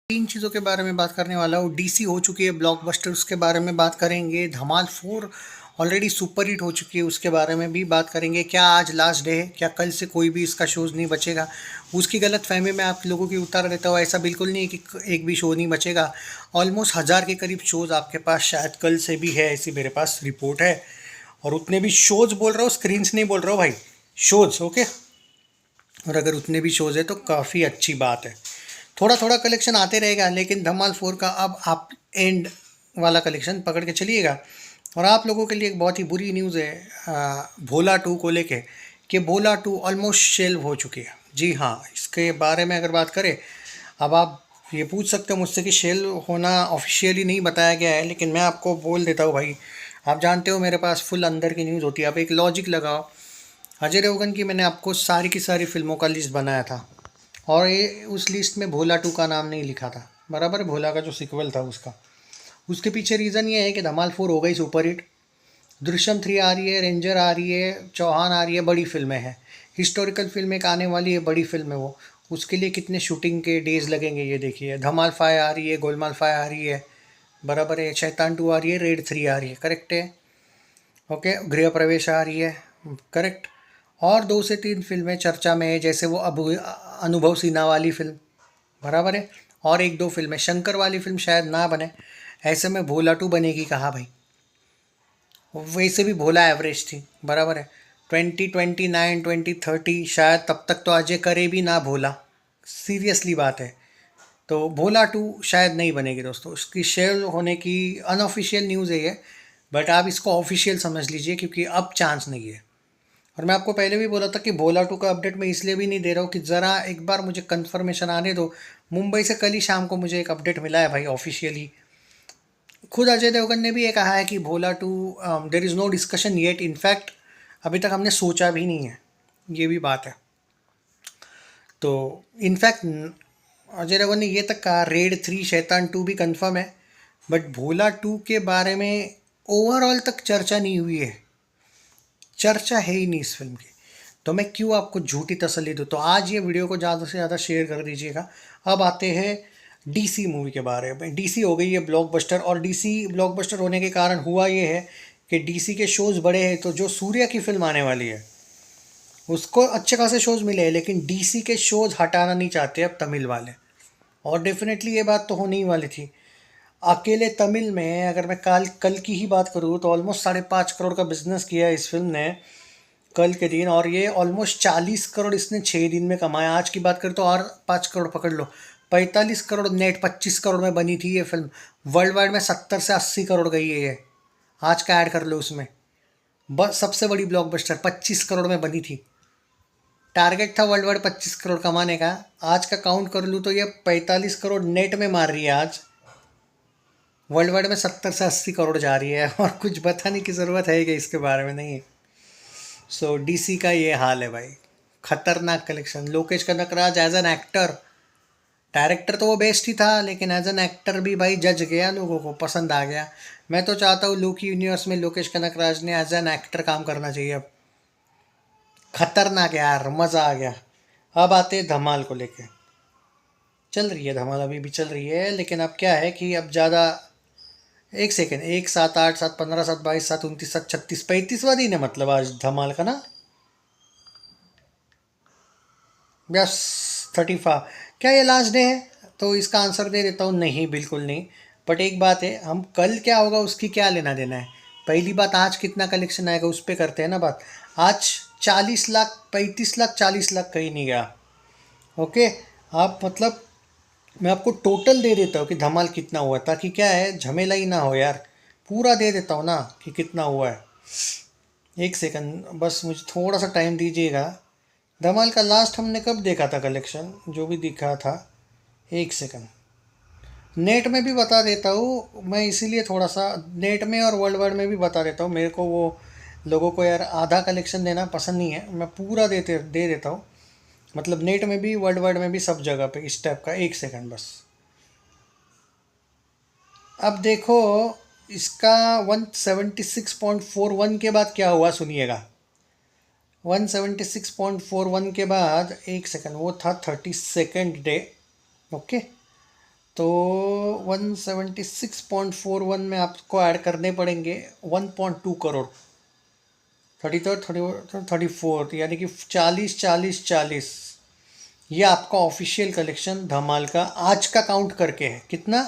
तीन चीज़ों के बारे में बात करने वाला हूँ। डीसी हो चुकी है ब्लॉकबस्टर, उसके बारे में बात करेंगे। धमाल 4 ऑलरेडी सुपर हिट हो चुकी है, उसके बारे में भी बात करेंगे। क्या आज लास्ट डे है? क्या कल से कोई भी इसका शोज़ नहीं बचेगा? उसकी गलत फहमी में आप लोगों की उतार देता हूँ। ऐसा बिल्कुल नहीं है कि एक भी शो नहीं बचेगा। ऑलमोस्ट 1000 के करीब शोज़ आपके पास शायद कल से भी है, ऐसी मेरे पास रिपोर्ट है। और उतने भी शोज़ बोल रहा हूँ, स्क्रीन्स नहीं बोल रहा हूँ भाई, शोज़। ओके, और अगर उतने भी शोज़ है तो काफ़ी अच्छी बात है। थोड़ा थोड़ा कलेक्शन आते रहेगा, लेकिन धमाल 4 का अब आप एंड वाला कलेक्शन पकड़ के चलिएगा। और आप लोगों के लिए एक बहुत ही बुरी न्यूज़ है भोला 2 को लेके, कि भोला 2 ऑलमोस्ट शेल्व हो चुकी है। जी हाँ, इसके बारे में अगर बात करें, अब आप ये पूछ सकते हो मुझसे कि शेल्व होना ऑफिशियली नहीं बताया गया है, लेकिन मैं आपको बोल देता हूँ भाई, आप जानते हो मेरे पास फुल अंदर की न्यूज़ होती है। अब एक लॉजिक लगाओ, अजय देवगन की मैंने आपको सारी की सारी फिल्मों का लिस्ट बनाया था, और ये उस लिस्ट में भोला 2 का नाम नहीं लिखा था। बराबर है, भोला का जो सिक्वल था उसका। उसके पीछे रीज़न ये है कि धमाल 4 हो गई सुपर हिट, दृश्यम 3 आ रही है, रेंजर आ रही है, चौहान आ रही है, बड़ी फिल्में हैं। हिस्टोरिकल फिल्म एक आने वाली है, बड़ी फिल्म है वो। उसके लिए कितने शूटिंग के डेज लगेंगे ये देखिए। धमाल 5 आ रही है, गोलमाल 5 आ रही है, बराबर है, शैतान 2 आ रही है, रेड 3 आ रही है, करेक्ट है। ओके, गृह प्रवेश आ रही है, करेक्ट। और 2 से 3 फिल्में चर्चा में है, जैसे वो अब अनुभव सिन्हा वाली फिल्म, बराबर है। और 1-2 फिल्में, शंकर वाली फिल्म शायद ना बने, ऐसे में भोला 2 बनेगी कहाँ भाई। वैसे भी भोला एवरेज थी, बराबर है। 2029 2030 शायद तब तक तो अजय करे भी ना भोला, सीरियसली बात है। तो भोला 2 शायद नहीं बनेगी दोस्तों। उसकी शेयर होने की अनऑफिशियल न्यूज़ है ये, बट आप इसको ऑफिशियल समझ लीजिए, क्योंकि अब चांस नहीं है। और मैं आपको पहले भी बोला था कि भोला 2 का अपडेट मैं इसलिए भी नहीं दे रहा हूँ कि ज़रा एक बार मुझे कंफर्मेशन आने दो। मुंबई से कल ही शाम को मुझे एक अपडेट मिला है भाई ऑफिशियली। खुद अजय देवगन ने भी ये कहा है कि Bhola 2 there is no discussion yet, in fact अभी तक हमने सोचा भी नहीं है, ये भी बात है। तो इनफैक्ट अजय देवगन ने ये तक कहा रेड 3 शैतान 2 भी कंफर्म है, बट भोला 2 के बारे में ओवरऑल तक चर्चा नहीं हुई है। चर्चा है ही नहीं इस फिल्म की, तो मैं क्यों आपको झूठी तसल्ली दूँ। तो आज ये वीडियो को ज़्यादा से ज़्यादा शेयर कर दीजिएगा। अब आते हैं डीसी मूवी के बारे में। डीसी हो गई है ब्लॉकबस्टर, और डीसी ब्लॉकबस्टर होने के कारण हुआ ये है कि डीसी के शोज़ बड़े हैं, तो जो सूर्या की फिल्म आने वाली है उसको अच्छे खासे शोज़ मिले हैं, लेकिन डीसी के शोज़ हटाना नहीं चाहते अब तमिल वाले। और डेफिनेटली ये बात तो होने ही वाली थी। अकेले तमिल में अगर मैं कल की ही बात करूँ तो ऑलमोस्ट 5.5 करोड़ का बिजनेस किया है इस फिल्म ने कल के दिन, और ये ऑलमोस्ट 40 करोड़ इसने 6 दिन में कमाया। आज की बात करें तो और 5 करोड़ पकड़ लो, 45 करोड़ नेट, 25 करोड़ में बनी थी ये फिल्म। वर्ल्ड वाइड में 70 से 80 करोड़ गई है ये, आज का ऐड कर लो उसमें। बस सबसे बड़ी ब्लॉकबस्टर 25 करोड़ में बनी थी। टारगेट था वर्ल्ड वाइड 25 करोड़ कमाने का, आज का काउंट कर लूँ तो ये 45 करोड़ नेट में मार रही है आज। वर्ल्ड वाइड में 70 से 80 करोड़ जा रही है, और कुछ बताने की ज़रूरत है कि इसके बारे में नहीं है। सो डीसी का ये हाल है भाई, खतरनाक collection. Lokesh Kanagaraj as an actor, director तो वो बेस्ट ही था, लेकिन एज एन एक्टर भी भाई जज गया, लोगों को पसंद आ गया। मैं तो चाहता हूँ लोकी यूनिवर्स में लोकेश कनकराज ने एज एन एक्टर काम करना चाहिए अब। खतरनाक यार, मज़ा आ गया। अब आते हैं धमाल को लेके। चल रही है धमाल, अभी भी चल रही है, लेकिन अब क्या है कि अब ज़्यादा, एक सेकेंड, 1 7 8 7 15 7 22 7 29 7 36 35वां दिन है मतलब आज धमाल का ना। यस, 35। क्या ये लास्ट डे है? तो इसका आंसर दे देता हूँ, नहीं बिल्कुल नहीं। बट एक बात है, हम कल क्या होगा उसकी क्या लेना देना है। पहली बात, आज कितना कलेक्शन आएगा उस पर करते हैं ना बात। आज 40 लाख, 35 लाख, 40 लाख कहीं नहीं गया। ओके, आप मतलब मैं आपको टोटल दे देता हूँ कि धमाल कितना हुआ, ताकि क्या है झमेला ही ना हो यार। पूरा दे देता हूँ ना कि कितना हुआ है। एक सेकंड बस, मुझे थोड़ा सा टाइम दीजिएगा। धमाल का लास्ट हमने कब देखा था कलेक्शन, जो भी दिखा था। एक सेकंड, नेट में भी बता देता हूँ मैं, इसीलिए थोड़ा सा नेट में और वर्ल्ड वाइड में भी बता देता हूँ। मेरे को वो लोगों को यार आधा कलेक्शन देना पसंद नहीं है, मैं पूरा दे देता हूँ। मतलब नेट में भी वर्ल्ड वाइड में भी सब जगह पे इस टाइप का। एक सेकंड बस। अब देखो, इसका 176.41 के बाद क्या हुआ सुनिएगा। 176.41 के बाद, एक सेकंड, वो था 32nd डे। ओके, तो 176.41 में आपको ऐड करने पड़ेंगे 1.2 करोड़, 34 यानी कि 40 ये आपका ऑफिशियल कलेक्शन धमाल का आज का काउंट करके है। कितना?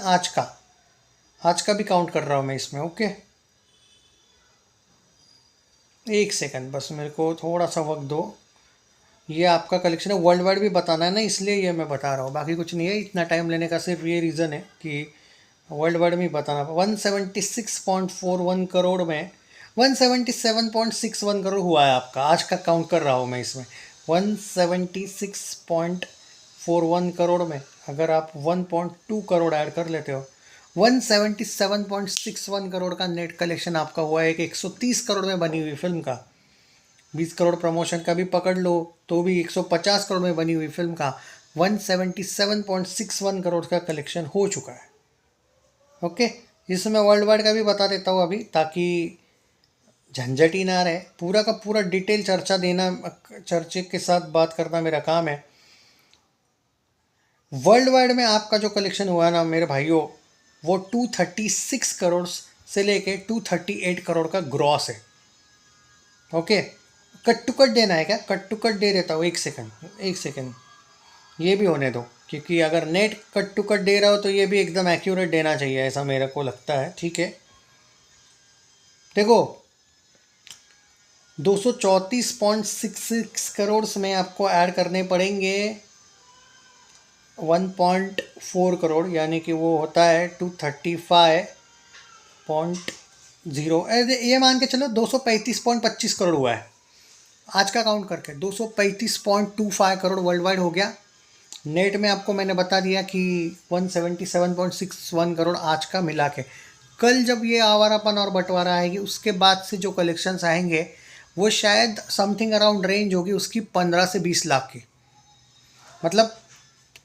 आज का भी काउंट कर रहा हूँ मैं इसमें। ओके, एक सेकंड बस, मेरे को थोड़ा सा वक्त दो। ये आपका कलेक्शन है, वर्ल्ड वाइड भी बताना है ना, इसलिए ये मैं बता रहा हूँ, बाकी कुछ नहीं है। इतना टाइम लेने का सिर्फ ये रीज़न है कि वर्ल्ड वाइड में बताना। 176.41 करोड़ में 177.61 करोड़ हुआ है आपका। आज का काउंट कर रहा हूँ मैं इसमें। 176.41 करोड़ में अगर आप 1.2 करोड़ ऐड कर लेते हो, 177.61 करोड़ का नेट कलेक्शन आपका हुआ है। एक 130 करोड़ में बनी हुई फिल्म का, 20 करोड़ प्रमोशन का भी पकड़ लो तो भी 150 करोड़ में बनी हुई फिल्म का 177.61 करोड़ का कलेक्शन हो चुका है। ओके, इसमें वर्ल्ड वाइड का भी बता देता हूँ अभी, ताकि झंझट ही ना रहे। पूरा का पूरा डिटेल चर्चे के साथ बात करना मेरा काम है। वर्ल्ड वाइड में आपका जो कलेक्शन हुआ है ना मेरे भाइयों, वो 236 करोड़ से लेके 238 करोड़ का ग्रॉस है। ओके, कट टू कट देना है क्या? कट टू कट दे देता हूँ। एक सेकंड ये भी होने दो, क्योंकि अगर नेट कट टू कट दे रहा हो तो ये भी एकदम एक्यूरेट देना चाहिए, ऐसा मेरे को लगता है। ठीक है, देखो 234.66 करोड़ में आपको ऐड करने पड़ेंगे 1.4 करोड़, यानी कि वो होता है 235.0। ये मान के चलो 235.25 करोड़ हुआ है आज का काउंट करके। 235.25 करोड़ वर्ल्ड वाइड हो गया। नेट में आपको मैंने बता दिया कि 177.61 करोड़ आज का मिला के। कल जब ये आवारापन और बंटवारा आएगी, उसके बाद से जो कलेक्शंस आएंगे वो शायद समथिंग अराउंड रेंज होगी उसकी 15 से 20 लाख की। मतलब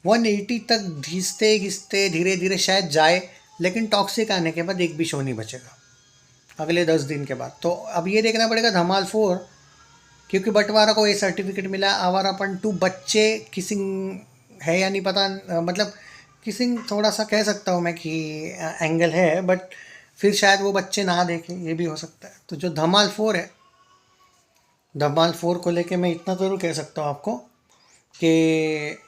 180 तक घिसते धीरे धीरे शायद जाए, लेकिन टॉक्सिक आने के बाद एक भी शो नहीं बचेगा अगले 10 दिन के बाद। तो अब ये देखना पड़ेगा धमाल 4, क्योंकि बंटवारा को ये सर्टिफिकेट मिला। आवारापन 2 बच्चे किसिंग है या नहीं पता, मतलब किसिंग थोड़ा सा कह सकता हूँ मैं कि एंगल है, बट फिर शायद वो बच्चे ना देखें, ये भी हो सकता है। तो जो धमाल 4 है, धमाल 4 को लेके मैं इतना ज़रूर कह सकता हूँ आपको कि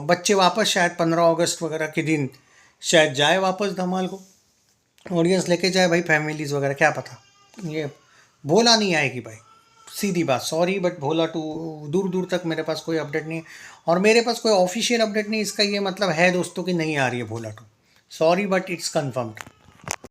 बच्चे वापस शायद 15 अगस्त वगैरह के दिन शायद जाए वापस धमाल को, ऑडियंस लेके जाए भाई, फैमिलीज़ वगैरह, क्या पता। ये भोला नहीं आएगी भाई, सीधी बात, सॉरी बट भोला 2 दूर दूर तक मेरे पास कोई अपडेट नहीं है, और मेरे पास कोई ऑफिशियल अपडेट नहीं। इसका ये मतलब है दोस्तों कि नहीं आ रही है भोला 2, सॉरी बट इट्स कन्फर्म्ड।